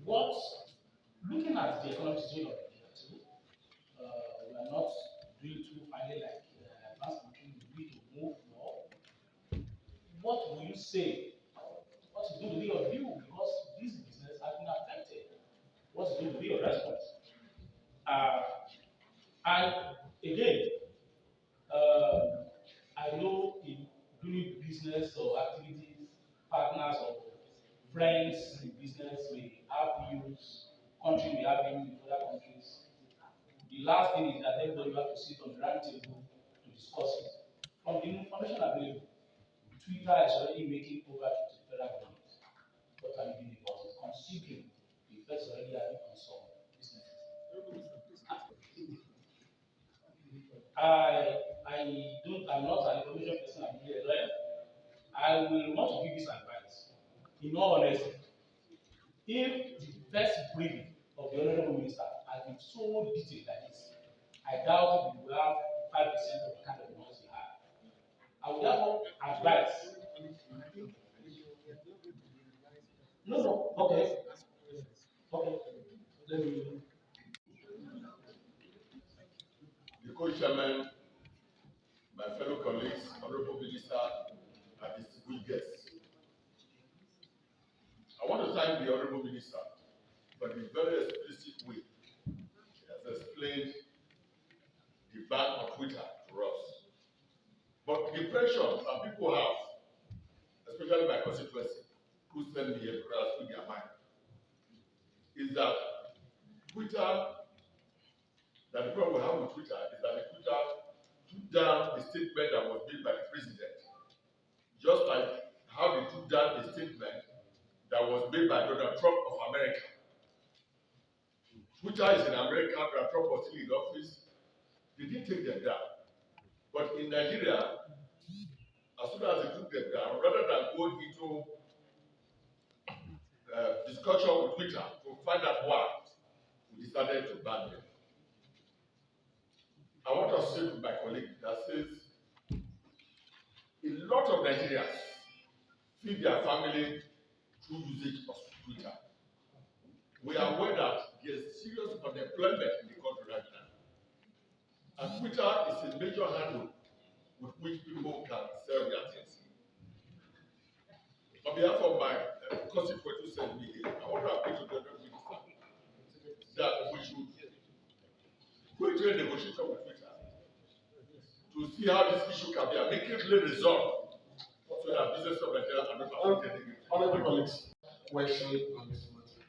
But looking at the economic situation of Nigeria too, we are not doing too finely like advanced countries. We need to move more. What will you say? What is going to be your view? Because this business has been affected. What's going to be your response? Uh, and again, I know in doing business or activities, partners or friends in business may have views, country may have views in other countries. The last thing is that everybody will have to sit on the round table to discuss it. From the information available, Twitter is already making over to the federal government. What are you doing about it? Considering the effects already having on some businesses. I'm not an information person, I'm really a lawyer. I will want to give this advice. In all honesty, if the first briefing of the Honorable Minister has been so detailed like this, I doubt we will have 5% of the kind of noise we have. I would therefore advise. No, okay. Okay. Let me. The co-chairman, my fellow colleagues, Honorable Minister, and distinguished guests. I want to thank the Honorable Minister for the very explicit way he has explained the ban on Twitter to us. But the impression some people have, especially my constituency, who send me here because I speak their mind, is that the problem we have with Twitter is that the Twitter took down the statement that was made by the president. Just like how they took down the statement that was made by Donald Trump of America. Twitter is in America, Donald Trump was still in office. They didn't take them down. But in Nigeria, as soon as they took them down, rather than going into discussion with Twitter to find out why, we decided to ban them. I want to say to my colleague that says a lot of Nigerians feed their family through usage of Twitter. We are aware that there is serious unemployment in the country right now. And Twitter is a major handle with which people can sell their things. On behalf of my constituent who sent me here, I want to appeal to the Honorable Minister that we should go into a negotiation with Twitter to see how this issue can be amicably resolved so that business of Nigeria are not affected. Honorable colleagues, question on this matter.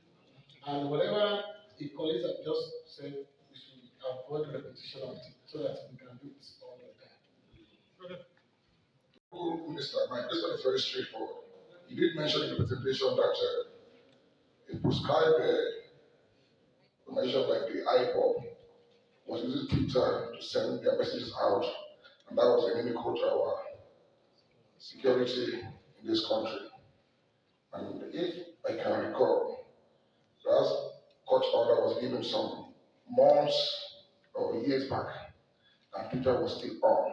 And whatever the colleagues have just said, we should avoid repetition of it so that we can do this all the time. Minister, my question is very straightforward. You did mention in the presentation that a prescribed measure like the IPOP was using Twitter to send their messages out, and that was an inimical to our security in this country. And if I can recall, last court order was given some months or years back, and Twitter was still on.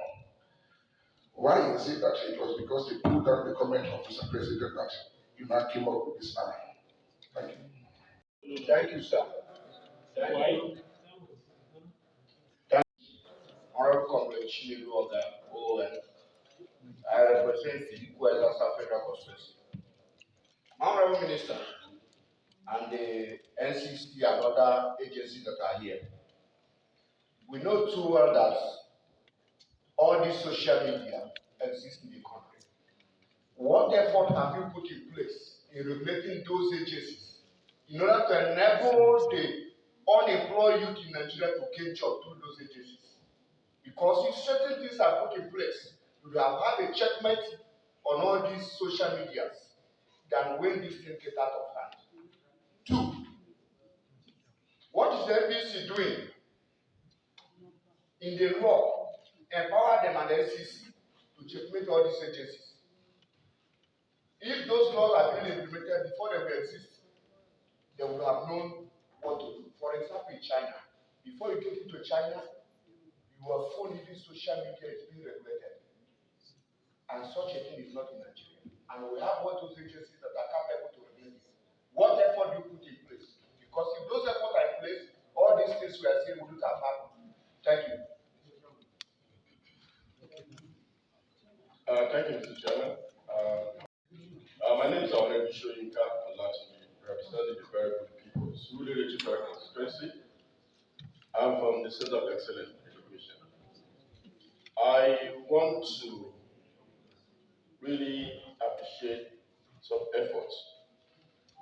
Why is it that it was because they pulled down the comment of Mr. President that you now came up with this now? Thank you. Thank you, sir. Thank you. Honorable Comrade Chinedu of the ON. I represent the West Federal Constituency. Honorable Minister and the NCC and other agencies that are here, we know too well that all this social media exists in the country. What effort have you put in place in regulating those agencies in order to enable the unemployed youth in Nigeria to gain jobs through those agencies? Because if certain things are put in place, you will have a checkmate on all these social medias than when this thing get out of hand. Two, what is the NBC doing in the law empower them and the SEC to checkmate all these agencies? If those laws are being implemented before they will exist, they would have known what to do. For example, in China, before you get into China, your phone using social media is being regulated. And such a thing is not in Nigeria. And we have all those agencies that are capable to regulate this. What effort do you put in place Surulere constituency. I'm from the Center of Excellence in Education. I want to really appreciate some efforts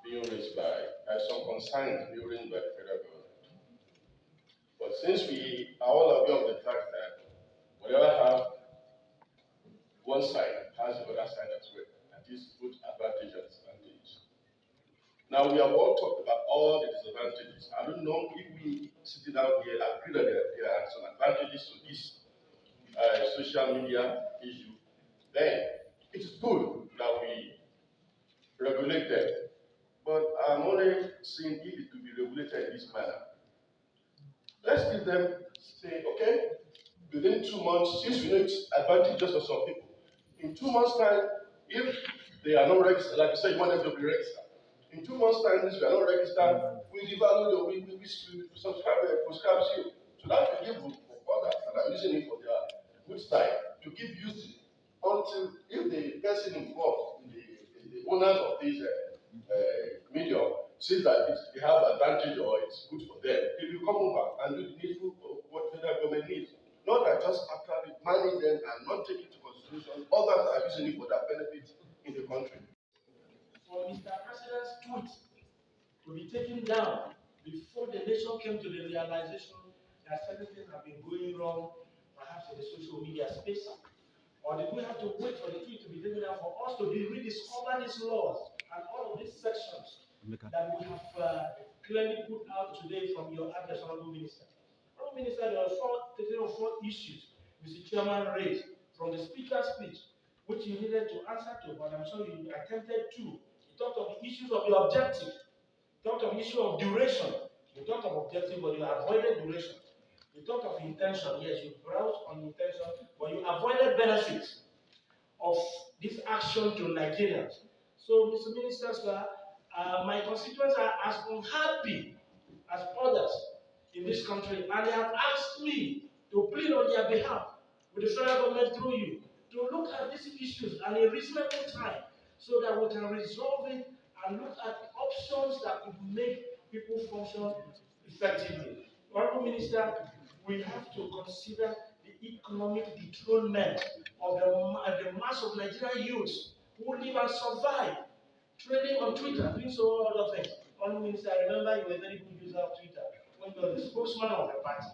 being raised by some concerns being raised by the federal government. But since we are all aware of the fact that whatever have one side has the other side as well, and this both advantage and disadvantage. Now we have all talked about all the disadvantages. I don't know if we sitting down here agree that there are some advantages to this social media issue. Then it is good that we regulate them. But I'm only seeing if it could be regulated in this manner. Let's give them say, okay, within 2 months, since we know it's advantageous for some people, in 2 months' time, if they are not registered, like you said, you want them to be registered. In 2 months' time, if they are not registered, we devalue the we subscribe prescribe you. So that will give for others that are using it for their good side to keep using until if the person involved, the owners of this medium, see that they have advantage or it's good for them, they will come over and do the needful of what federal government needs. Not that just after manage them and not take into consideration others are using it for their benefit in the country. For Mr. President's tweet to be taken down before the nation came to the realization that certain things have been going wrong, perhaps in the social media space? Or did we have to wait for the tweet to be taken down for us to rediscover these laws and all of these sections that we have clearly put out today from your address, Honorable Minister? Honorable Minister, there are four issues Mr. Chairman raised from the Speaker's speech, which you needed to answer to, but I'm sure you attempted to. You talked of the issues of the objective, you talked of the issue of duration, you talked of objective, but you avoided duration. You talked of intention, yes, you browsed on intention, but you avoided benefits of this action to Nigerians. So, Mr. Minister, sir, my constituents are as unhappy as others in this country, and they have asked me to plead on their behalf with the federal government through you to look at these issues at a reasonable time so that we can resolve it and look at options that could make people function effectively. Honorable Minister, we have to consider the economic dethronement of the mass of Nigerian youths who live and survive trading on Twitter, doing so other things. Honorable Minister, I remember you were a very good user of Twitter when you were the spokesman of the party.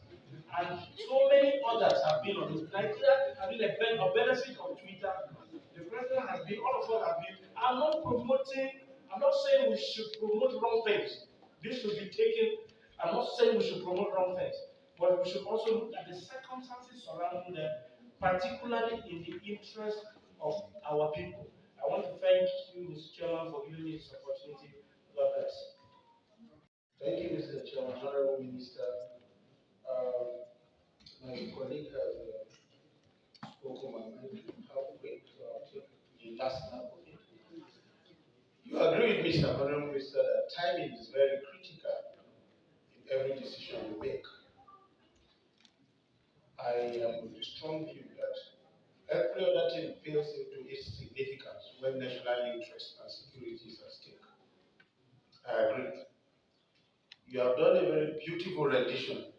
And so many others have been on it. Nigeria has been a benefit of Twitter. The president has been, all of us have been. I'm not saying we should promote wrong things. This should be taken. I'm not saying we should promote wrong things. But we should also look at the circumstances surrounding them, particularly in the interest of our people. I want to thank you, Mr. Chairman, for giving me this opportunity. God bless. Thank you, Mr. Chairman. Honorable Minister. My colleague has spoken. I'm going to halfway, so I'll take the last half of it. You agree with me, Mr. Honorable Minister, that timing is very critical in every decision we make. I am of the strong view that every other thing fails into its significance when national interest and security is at stake. I agree. You have done a very beautiful rendition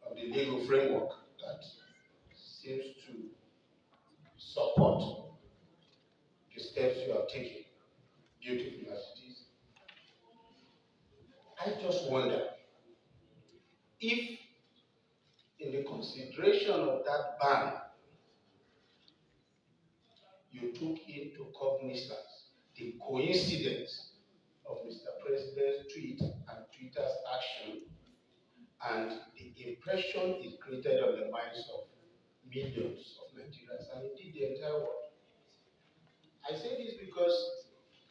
of the legal framework that seems to support the steps you have taken, beautiful as it is. I just wonder if, in the consideration of that ban, you took into cognizance the coincidence of Mr. President's tweet and Twitter's action and the impression it created on the minds of millions of Nigerians and indeed the entire world. I say this because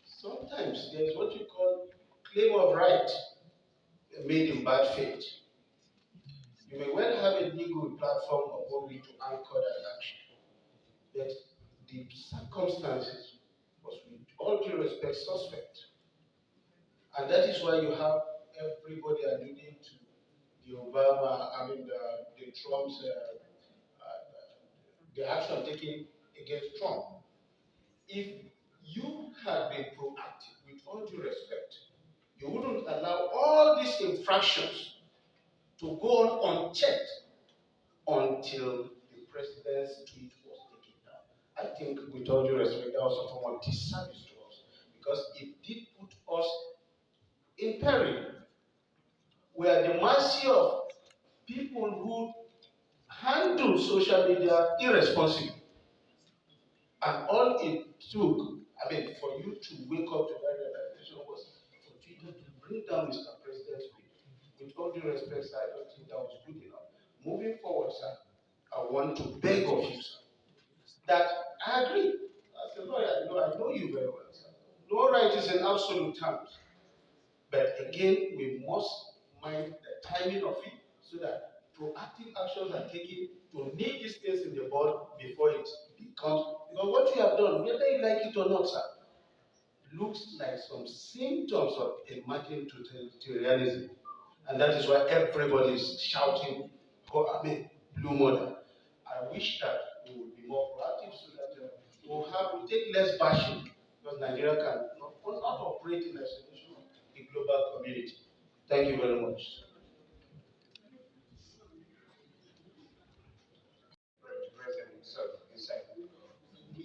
sometimes there is what you call claim of right made in bad faith. You may well have a legal platform upon which to anchor that action, but the circumstances was, with all due respect, suspect. And that is why you have everybody alluding to the Trump's, the action taken against Trump. If you had been proactive, with all due respect, you wouldn't allow all these infractions to go on unchecked until the president's tweet was taken down. I think, with all due respect, that was a form of disservice to us because it did put us in peril. We are at the mercy of people who handle social media irresponsibly. And all it took, for you to wake up to that realization was for Twitter to bring down Mr. President's tweet. With all due respect, sir, I don't think that was good enough. Moving forward, sir, I want to beg of you, sir, that I agree. As a lawyer, I know you very well, sir. No right is in absolute terms. But again, we must mind the timing of it so that proactive actions are taken to nip these things in the bud before it becomes. Because what we have done, whether you like it or not, sir, looks like some symptoms of emerging totalitarianism. And that is why everybody is shouting, blue mother. I wish that we would be more proactive so that we'll take less bashing because Nigeria will not operate in isolation of the global community. Thank you very much.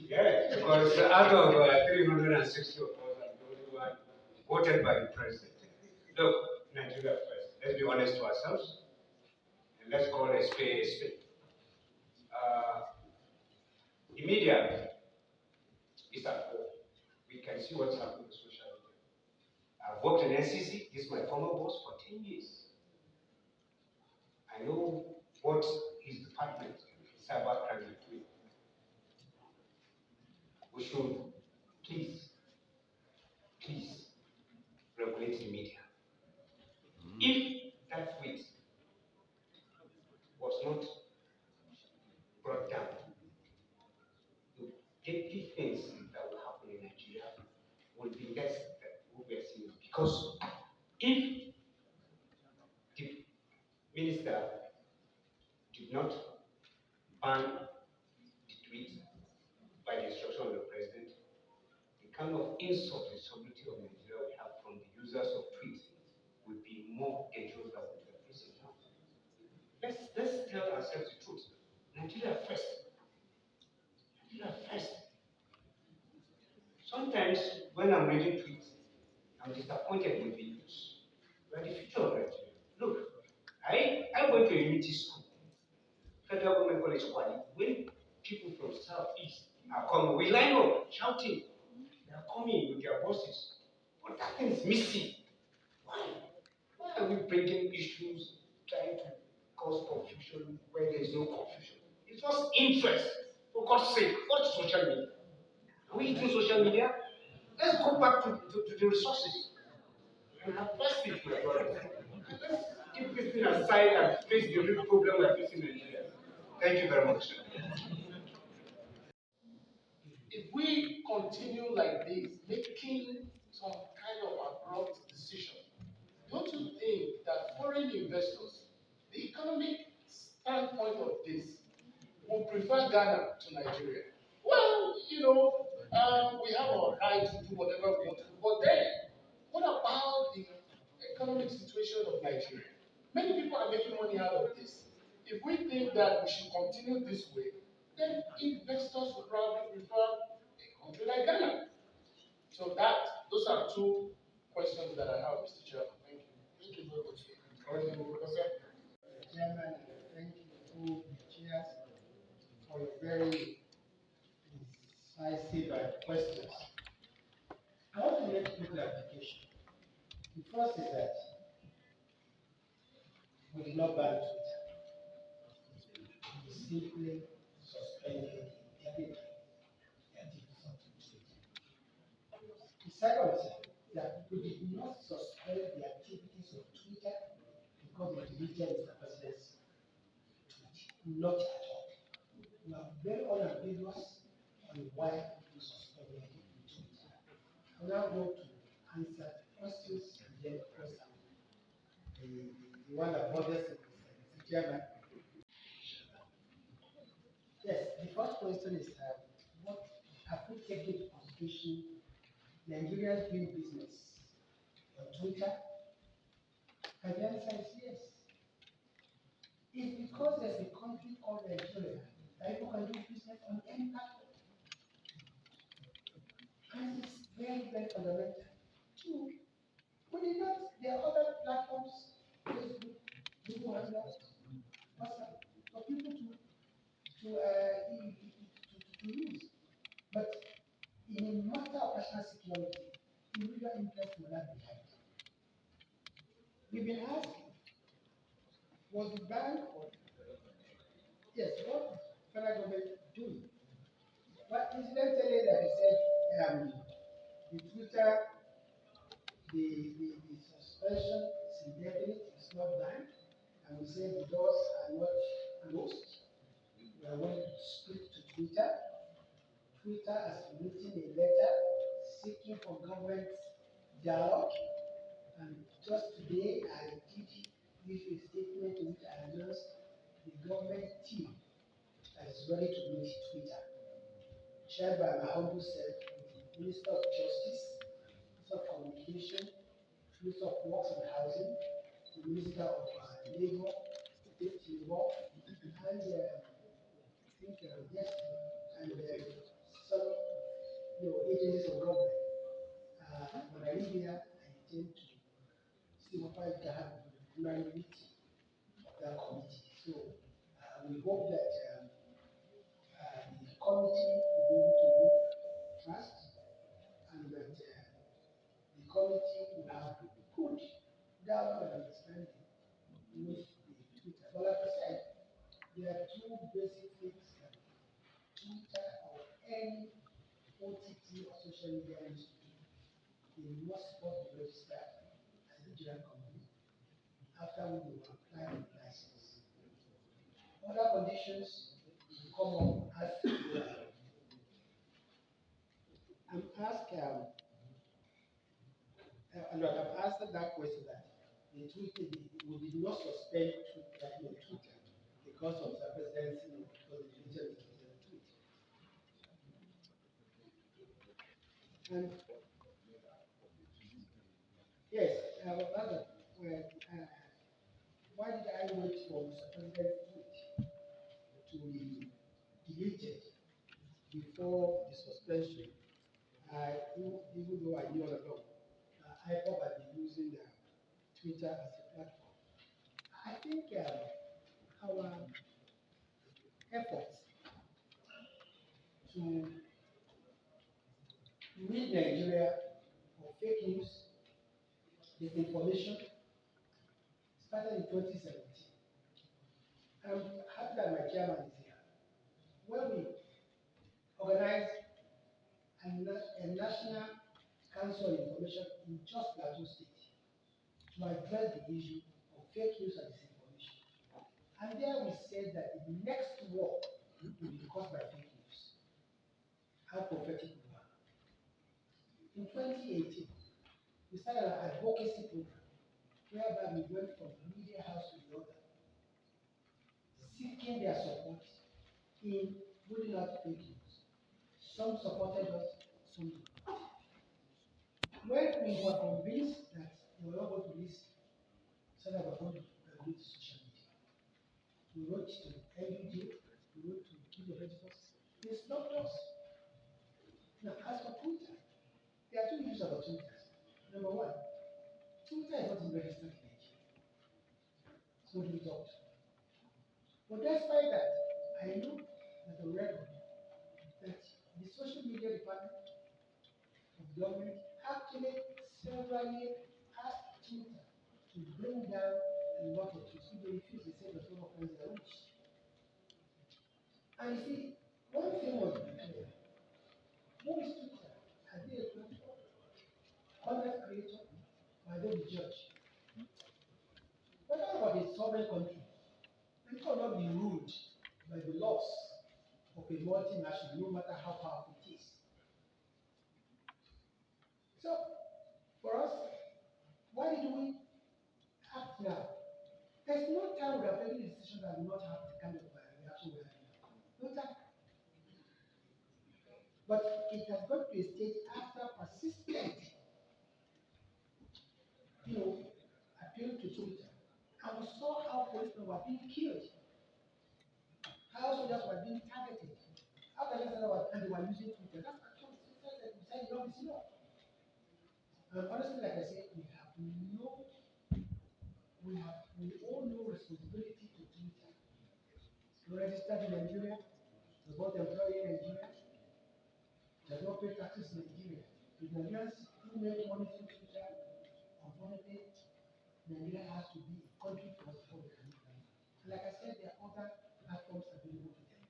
Yes, because out of 360 of us, I'm the only one voted by the president. Look, Nigeria first. Let's be honest to ourselves, and let's call a spade a spade. The media is at war. We can see what's happening in social media. I've worked in NCC, this is my former boss, for 10 years. I know what his department, cyber crime, is doing. We should please regulate the media. If that tweet was not brought down, the deadly things that will happen in Nigeria will be less than what we are seeing. Because if the minister did not ban the tweet by the instruction of the president, the kind of insult to the sovereignty of Nigeria we have from the users of tweets would be more dangerous than what we are facing now. Let's tell ourselves the truth. Nigeria first. Nigeria first. Sometimes when I'm reading tweets, I'm disappointed with the news. We are the future of Nigeria. Look, I went to a unity school, Federal Government College Kwali. When people from Southeast are coming, we line up shouting. They are coming with their bosses. But that thing is missing. Why? Why are we bringing issues, trying to cause confusion where there is no confusion? It's just interest. For God's sake, what's social media? Are we using social media? Let's go back to the resources and address it, my brothers. Let's keep this thing aside and face the real problem we are facing in Nigeria. Thank you very much. If we continue like this, making some kind of abrupt decision, don't you think that foreign investors, the economic standpoint of this, will prefer Ghana to Nigeria? Well, we have our right to do whatever we want to do, but then, what about the economic situation of Nigeria? Many people are making money out of this. If we think that we should continue this way, then investors will probably prefer a country like Ghana. So those are two questions that I have, Mr. Chairman. Thank you. Thank you very much. Chairman, and thank you all the chairs for your very incisive questions. I want to make two clarification. The first is that we did not ban Twitter. We simply suspended everything that is on Twitter. The second is that we did not suspend the activities of Twitter because we deleted Mr. President's tweet. Not at all. We are very unambiguous on why we suspended Twitter. I now want to answer questions and then question the one that bothers the chairman. Yes, the first question is what have we taken into consideration Nigerians doing business on Twitter And the answer is yes. It's because there's a country called Nigeria that people can do business on any platform. And it's very, very fundamental. Two, we did not, there are other platforms, Facebook, Google Hangouts, WhatsApp, for people to use. But in a matter of national security, individual interest will not be held. We've been asking, was the bank, yes, what federal government doing? But incidentally, like I said, the Twitter, the suspension is indefinite, it's not banned, and we say the doors are not closed. We are going to speak to Twitter. Twitter has written a letter seeking for government dialogue, and just today I did issue a statement in which I announced the government team that is ready to meet Twitter, chaired by my humble self, with the Minister of Justice, Minister of Communication, Minister of Works and Housing, the Minister of Labor, State Labor, and I think yes, and some agencies of government. When I live here, I intend to see what I can have regularly meet that committee. So we hope that the committee will be able to move fast, and that the committee will have good dialogue and understanding with the Twitter. But like I said, there are two basic things that Twitter or any OTT or social media needs to do. They must first be registered as a Nigerian company, after we will apply for the license. Other conditions will come up as I'm asked, and I've answered that question that the Twitter, we did not suspend Twitter because of the presidency, because the president tweet. And yes, rather, why did I wait for Mr. President's tweet to be deleted before the suspension? Even though I knew all along, IPOB had been using Twitter as a platform. I think our efforts to rid Nigeria of fake news, disinformation, started in 2017. I'm happy that my chairman is here. When we organized a national council on information in just Plateau State to address the issue of fake news and disinformation. And there we said that the next war will be caused by fake news. How prophetic we were. In 2018, we started an advocacy program whereby we went from media house to the other, seeking their support in rooting out fake news. Some supported us, some did not. When we were convinced that we were not going to listen, said that we were going to regulate social media. We wrote to NUJ, we wrote to Video Editors. They stopped us. Now, as for Twitter, there are two issues about Twitter. Number one, Twitter is not registered in Nigeria. So we talked. But despite that, I know that the record that the social media department of government actually severally asked Twitter to bring down a lot of tweets. If they refuse, they say the phone offense their rules. And you see, one thing was clear. Who is Twitter? Are they a platform? Content creator? Or are they the judge? What about a sovereign country? It cannot be ruled by the laws of a multinational, no matter how powerful it is. So, for us, why do we act now? There's no time we are making a decision that will not have the kind of reaction we are having now. No time. But it has got to a stage after persistent, appeal appealed to Twitter, and we saw how policemen were being killed, how soldiers were being targeted, how and they were using Twitter. That's actually Twitter that we say enough is enough. And honestly, like I said, we all know responsibility to Twitter. Registered in Nigeria, does not employ in Nigeria, does not pay taxes in Nigeria. If Nigerians do make money through Twitter, unfortunately, Nigeria has to be a country for us before we can make money. And like I said, there are other platforms available to them.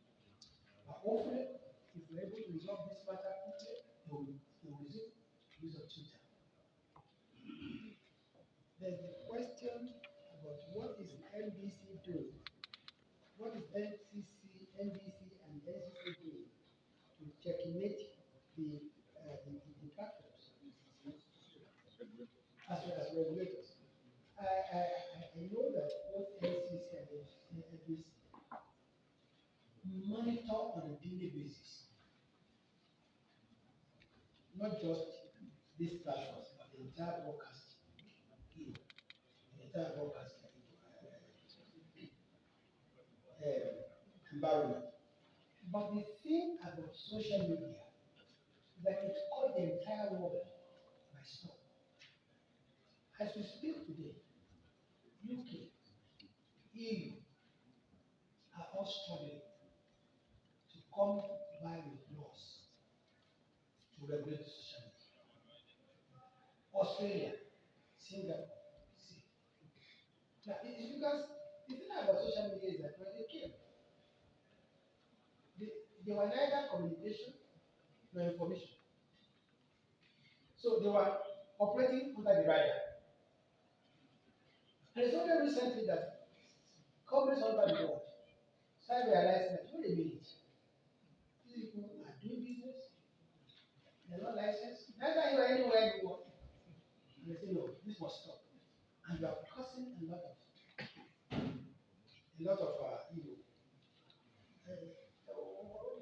But hopefully, if we're able to resolve this matter quickly, they will resume use of Twitter. There's the question about what is NBC doing? What is NCC, NBC, and NCC doing to checkmate the platforms as well as regulators? I know that both NCC and NBC monitor on a daily basis, not just these platforms, but the entire broadcast, the entire broadcast environment. But the thing about social media is that it caught the entire world by storm. As we speak today, UK, EU are all struggling to come by with laws to regulate social media. Australia, Singapore, see. Now, it's because the thing about social media is that when they came, they were neither communication nor information. So they were operating under the radar. And it's only recently that companies all over the world started realizing that, wait a minute, these people are doing business, they're not licensed, neither you are anywhere you want. And they say, no, this must stop. And you are causing a lot of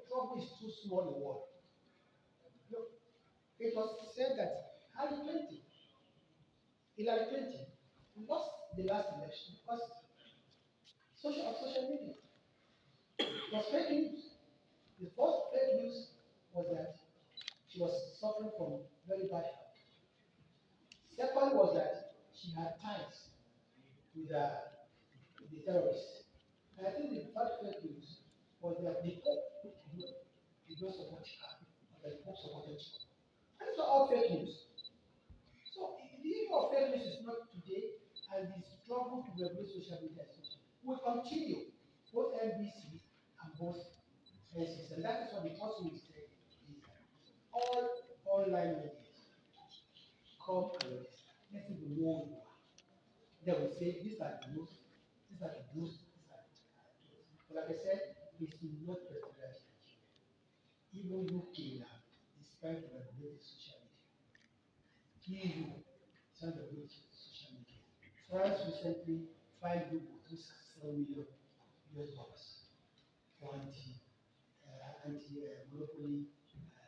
trouble is too small a word. Look, it was said that Hillary Clinton lost the last election because social media. It was fake news. The first fake news was that she was suffering from very bad health. Second was that she had ties with the terrorists. And I think the third fake news was that the Pope did not support her, or that the Pope supported her. And these are all fake news. So the issue of fake news is not today, and the struggle to regulate social media will continue, both NBC and both NCs. And that is what the first thing we say is all online media come and register. Let people know who you are. They will say these are the rules, these are the rules, these are the rules. But like I said, it's not pressurized Nigeria. Even UK now is trying to regulate social media. EU is trying to regulate social media. France recently fined Google $267 million for anti-monopoly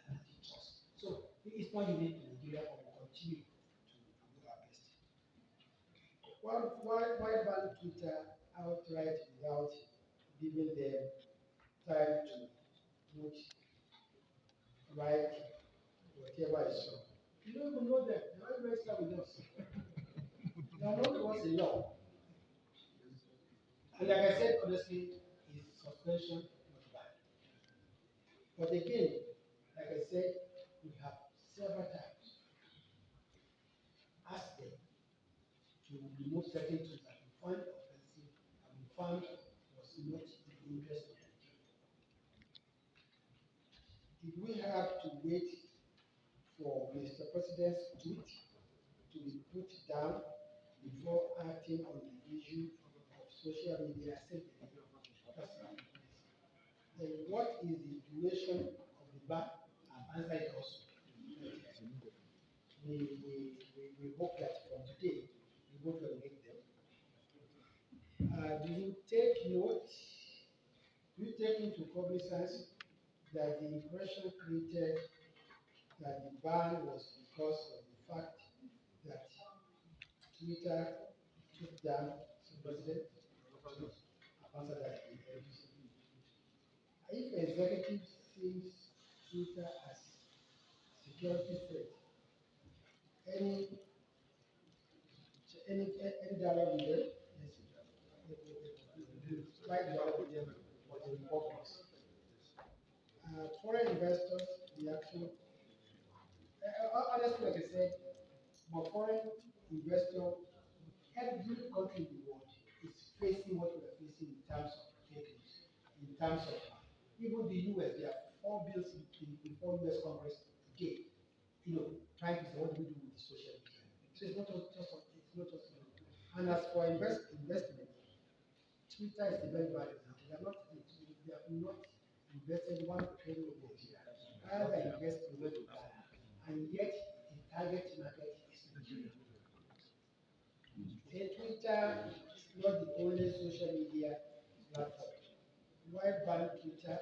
antitrust. So it's not unique to Nigeria, but we continue to do our best. Why ban Twitter outright without giving them time to put right whatever is wrong? You don't even know them. They don't register with us. They are not once in law. And like I said, honestly, is suspension not bad. But again, like I said, we have several times asked them to remove certain tools that we found offensive and we found was not in the interest of Nigeria. Did we have to wait for Mr. President's tweet to be put down before acting on the issue of social media safety? Then what is the duration of the ban? I've answered it also. We hope that from today we will make them. Do you take note? Do you take into cognizance that the impression created that the ban was because of the fact that Twitter sit down, President, I've answered that. If the executive sees Twitter as security threat, any any dialogue with them, right dialogue with them was in office. Foreign investors reaction. Honestly, like I said, my foreign investor, every country in the world is facing what we are facing in terms of fake news, in terms of even the US, there are four bills before US Congress today, trying to say what do we do with the social media. So it's not just and as for investment, Twitter is a very bad example. They have not invested one penny in Nigeria. Rather invest in where to buy, and yet the target market is Nigeria. Twitter is not the only social media platform. Why ban Twitter?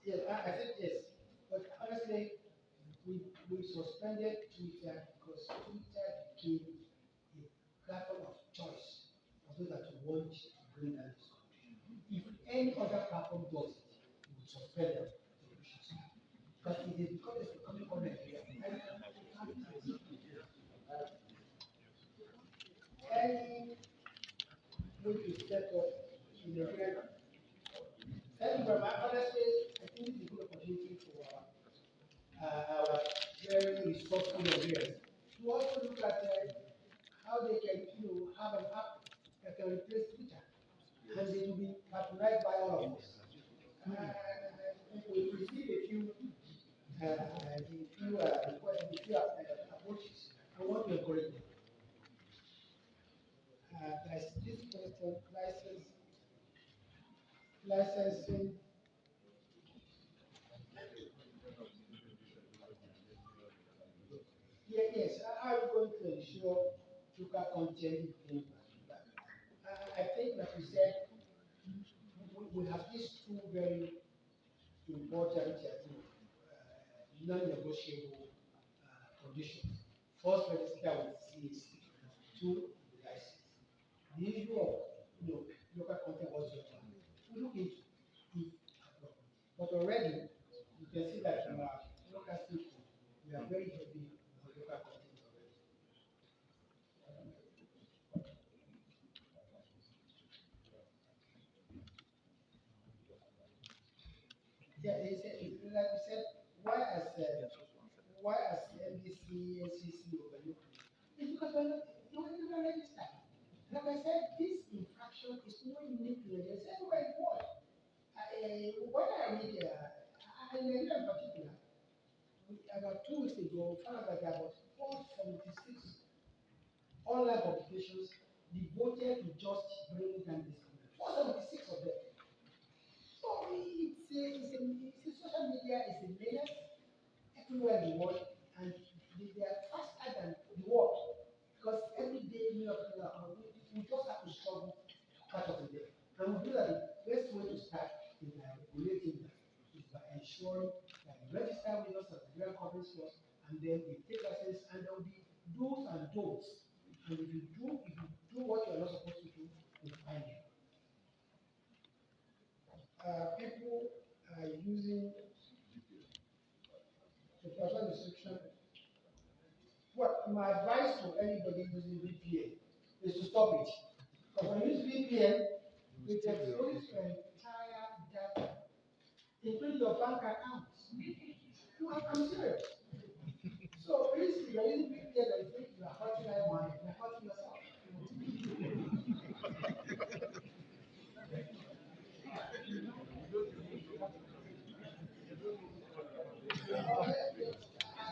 Yes, I said yes. But honestly, we suspended Twitter because Twitter became a platform of choice for those that want to bring down this country. If any other platform does it, we would suspend them. Because it is because it's becoming on Nigeria. Any way to step up in Nigeria. Thank you very much. Honestly, I think it's a good opportunity for our very resourceful Nigerians to also look at how they can, have an app that can replace Twitter, and it will be patronized by all of us. We received a few approaches. I want to encourage them. There's this question, licensing. Yeah, yes, how are you going to ensure local content is being back? I think, like you said, we have these two very important, non-negotiable conditions. First, register with CAC. Two, the license. The issue of local content was just one. We look into it, but already you can see that in our local state code, we are very heavy on local content already. Yeah, like you said, why as NBC, NCC overlook it? It's because we're not registered. Like I said, this infraction is not unique to Nigeria. It's everywhere in the world. When I read, Nigeria in particular, about 2 weeks ago, we found out that there are about 476 online publications devoted to just bringing down this country. 476 of them. So it's a social media is a menace everywhere in the world, and they are faster than the world because every day we just have to struggle to catch up with them. And we feel that the best way to start is by regulating them, is by ensuring that you register with us as the real companies first, and then we take license, and there will be do's and don'ts. And if you do what you're not supposed to do, we'll find you. People are using the password restriction. What my advice to anybody using VPN is to stop it. Because when you use VPN, it exposes your entire data, including your bank accounts. No, I'm serious. So basically, you're using VPN and you think you are hurting everyone, you're hurting yourself.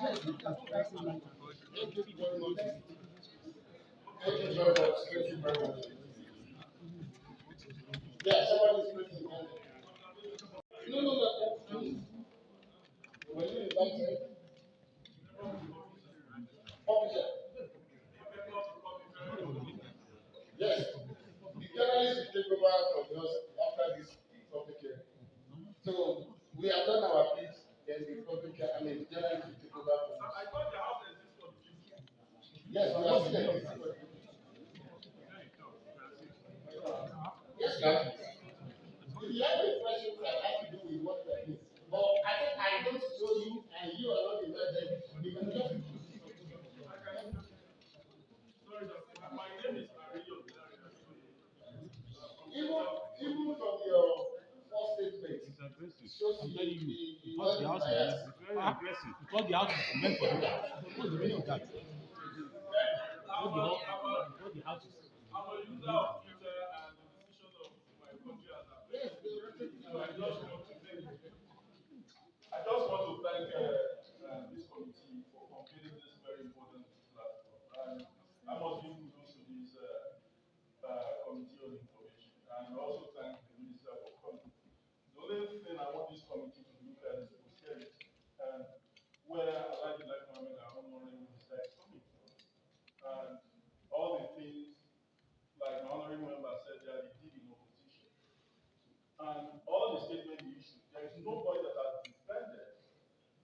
Thank you very much. Thank you very much. Thank you very much. Yeah, somebody is making money. No. When you invite publisher. Yes. The journalists will take over from us after this public hearing. So we have done our piece, then the public, the journalists will take over from us. Yes, we are still existing. Exactly. You have a question that has to do with what we are doing. But I don't know you and you are not invited. You can just My name is Ariyo. even from your first statement, shows I'm you telling you, the because the not house bias. is very aggressive. Because the house is meant for that. What's the meaning of that? What the house is. I'm a user of Twitter and the decision of my country has Yes, affected they me. were So I just want to thank this committee for completing this very important platform. And I must give kudos to this committee on information. And also thank the minister for coming. The only thing I want this committee to look at is posterity and where Alhaji like Mohammed, our honorary minister, is coming from. And all the things, like my honorary member said, that he did in opposition. And all the statements he issued, there is nobody that has defended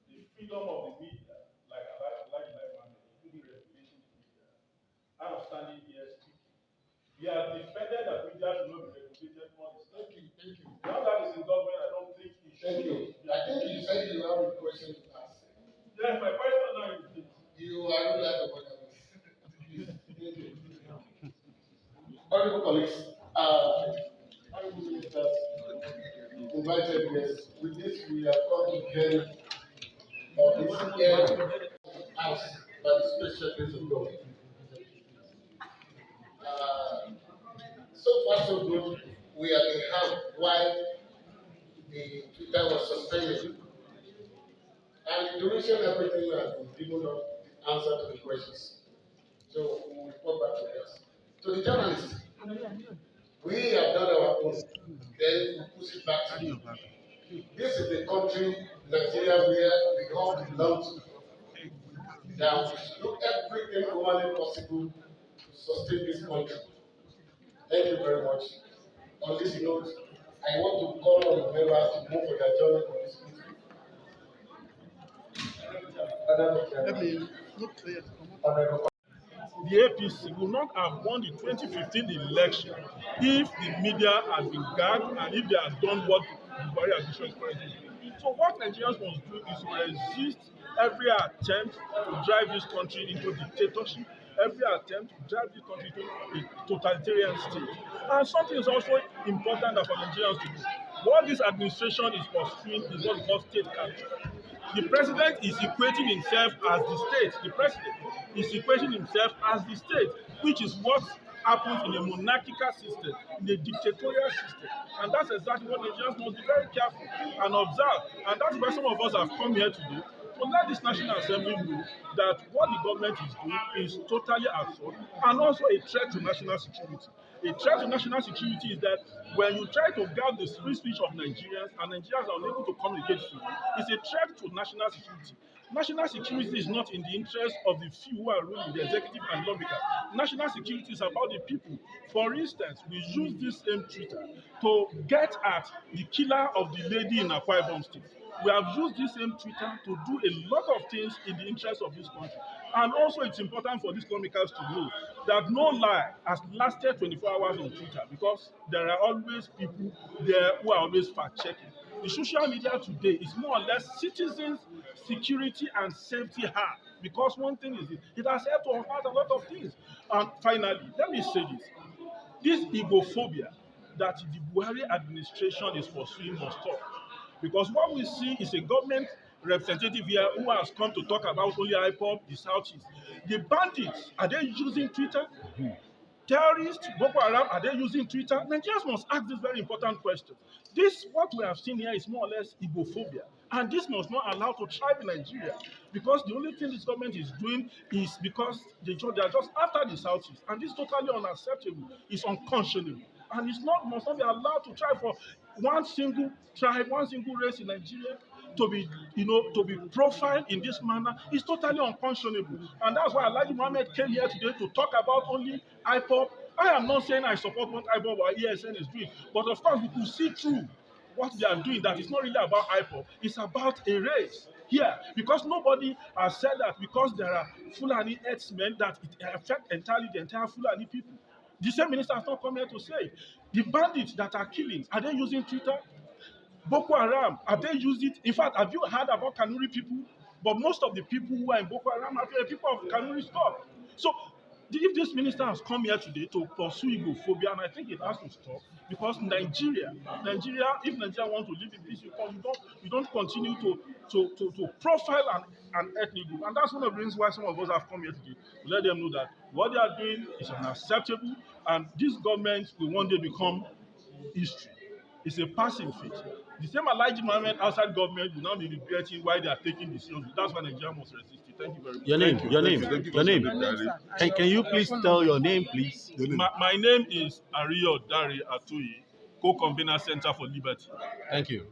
the freedom of the media, like Alhaji like Mohammed, including regulating the media. I am standing here speaking. He has defended that media should not be regulated more. Thank you, thank you. Now that is in government, I don't think he should. Thank you. I think you said you have a question to ask. Yes, my question now is this. You are not like a podcast. Thank you. Honorable colleagues, honorable ministers, invited guests, with this we have come to the end of this year house by the special grace of God. So far so good. We have been harmed while the Twitter was suspended. And the duration everything has been given up the answer to the questions. So we will report back to us. To the journalists, we have done our own. Then we push it back to you. This is the country, Nigeria, where we all belong to. Now we should do everything humanly possible to sustain this country. Thank you very much. On this note, I want to call on the members to move for their journey for this meeting. The APC will not have won the 2015 election if the media had been gagged and if they had done what the Buhari administration is currently doing. So what Nigerians must do is to resist every attempt to drive this country into dictatorship, every attempt to drive this country into a totalitarian state. And something is also important for Nigerians to do. What this administration is pursuing is what we call state capture. The president is equating himself as the state. The president is equating himself as the state, which is what happens in a monarchical system, in a dictatorial system. And that's exactly what Nigerians must be very careful and observe. And that's why some of us have come here today to let this National Assembly know that what the government is doing is totally absurd and also a threat to national security. A threat to national security is that when you try to guard the free speech of Nigerians and Nigerians are unable to communicate freely, it's a threat to national security. National security is not in the interest of the few who are ruling the executive and lawmakers. National security is about the people. For instance, we use this same Twitter to get at the killer of the lady in Akwa Ibom State. We have used this same Twitter to do a lot of things in the interest of this country. And also it's important for these lawmakers to know that no lie has lasted 24 hours on Twitter because there are always people there who are always fact-checking. The social media today is more or less citizens' security and safety hard because one thing is it has helped to uncover a lot of things. And finally, let me say this Igbophobia that the Buhari administration is pursuing must stop. Because what we see is a government representative here who has come to talk about only IPOB, the Southeast. The bandits, are they using Twitter? Terrorists, Boko Haram, are they using Twitter? Nigerians must ask this very important question. This, what we have seen here is more or less Igbophobia. And this must not allow to thrive in Nigeria. Because the only thing this government is doing is because they are just after the Southeast. And this is totally unacceptable. It's unconscionable. And it's not must not be allowed to try for one single tribe, one single race in Nigeria to be, to be profiled in this manner is totally unconscionable. And that's why Alhaji Mohammed came here today to talk about only IPOB. I am not saying I support what IPOB or ESN is doing, but of course we could see through what they are doing that it's not really about IPOB, it's about a race here. Because nobody has said that because there are Fulani herdsmen that it affects entirely the entire Fulani people. The same minister has not come here to say it. The bandits that are killing, are they using Twitter? Boko Haram, have they used it? In fact, have you heard about Kanuri people? But most of the people who are in Boko Haram are people of Kanuri stock. So if this minister has come here today to pursue Igbophobia, and I think it has to stop, because Nigeria, if Nigeria wants to live in peace, you don't continue to profile an ethnic group. And that's one of the reasons why some of us have come here today, to let them know that what they are doing is unacceptable, and this government will one day become history. It's a passing phase. The same Alhaji Mohammed outside government will now be regretting why they are taking decisions. That's why Nigeria must resist it. Thank you very much. Your name. Can you please tell your name, please? My name is Ariyo Dari Atoyi, co-convener Center for Liberty. Thank you.